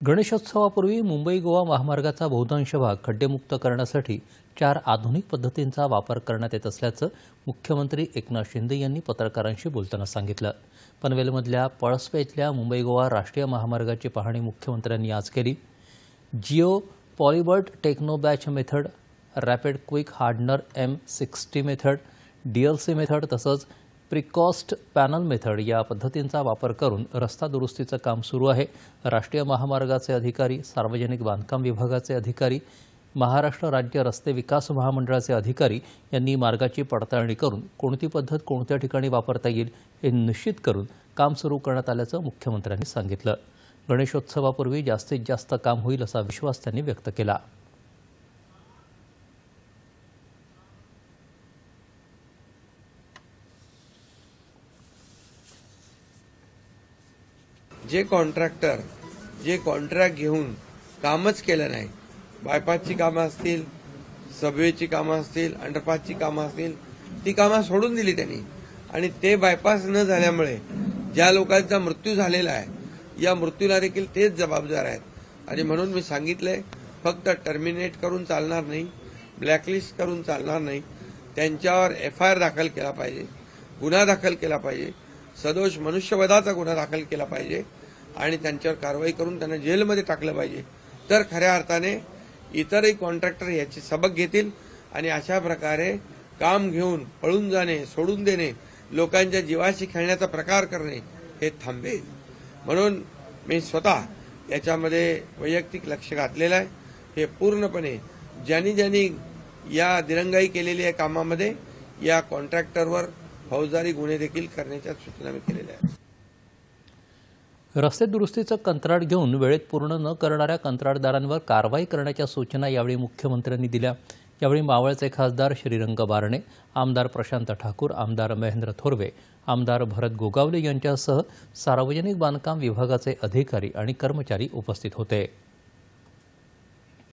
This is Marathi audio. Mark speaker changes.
Speaker 1: गणेशोत्सवापूर्वी मुंबई गोवा महामार्गाचा बहुतांश भाग खड्डेमुक्त करण्यासाठी 4 आधुनिक पद्धतींचा वापर करण्यात येत असल्याचं मुख्यमंत्री एकनाथ शिंदे यांनी पत्रकारांशी बोलताना सांगितलं। पनवेलमधल्या पळसपे इथल्या मुंबई गोवा राष्ट्रीय महामार्गाची पाहणी मुख्यमंत्र्यांनी आज केली। जिओ पॉलिबर्ट techno batch method, rapid quick hardener M60 method, DLC method तसंच प्रीकॉस्ट पॅनल मेथड या पद्धतींचा वापर करून रस्ता दुरुस्तीचं काम सुरू आहे। राष्ट्रीय महामार्गाचे अधिकारी, सार्वजनिक बांधकाम विभागाचे अधिकारी, महाराष्ट्र राज्य रस्ते विकास महामंडळाचे अधिकारी यांनी मार्गाची पडताळणी करून कोणती पद्धत कोणत्या ठिकाणी वापरता येईल हे निश्चित करून काम सुरू करण्यात आल्याचं मुख्यमंत्र्यांनी सांगितलं। गणेशोत्सवापूर्वी जास्तीत जास्त काम होईल असा विश्वास त्यांनी व्यक्त केला।
Speaker 2: जे कॉन्ट्रॅक्टर जे कॉन्ट्रॅक्ट घेऊन कामच केलं नाही, बायपासची कामं असतील, सबवेची कामं असतील, अंडरपासची कामं असतील, ती कामं सोडून दिली त्यांनी आणि ते बायपास न झाल्यामुळे ज्या लोकांचा मृत्यू झालेला आहे या मृत्यूला देखील तेच जबाबदार आहेत। आणि म्हणून मी सांगितलंय, फक्त टर्मिनेट करून चालणार नाही, ब्लॅकलिस्ट करून चालणार नाही, त्यांच्यावर FIR दाखल केला पाहिजे, गुन्हा दाखल केला पाहिजे, सदोष मनुष्यवधाचा गुन्हा दाखल केला पाहिजे आणि त्यांच्यावर कारवाई करून त्यांना जेलमध्ये टाकलं पाहिजे। तर खऱ्या अर्थाने इतरही कॉन्ट्रॅक्टर याची सबक घेतील आणि अशा प्रकारे काम घेऊन पळून जाणे, सोडून देणे, लोकांच्या जीवाशी खेळण्याचा प्रकार करणे हे थांबेल। म्हणून मी स्वतः याच्यामध्ये वैयक्तिक लक्ष घातलेलं आहे। हे पूर्णपणे ज्यांनी या दिरंगाई केलेली आहे कामामध्ये, या कॉन्ट्रॅक्टरवर फौजदारी गुन्हे देखील करण्याच्या सूचना मी केलेल्या आहेत।
Speaker 1: रस्ते दुरुस्तीचं कंत्राट घेऊन वेळेत पूर्ण न करणाऱ्या कंत्राटदारांवर कारवाई करण्याच्या सूचना यावेळी मुख्यमंत्र्यांनी दिल्या। यावेळी मावळचे खासदार श्रीरंग बारणे, आमदार प्रशांत ठाकूर, आमदार महेंद्र थोरवे, आमदार भरत गोगावले यांच्यासह सार्वजनिक बांधकाम विभागाचे अधिकारी आणि कर्मचारी उपस्थित होते।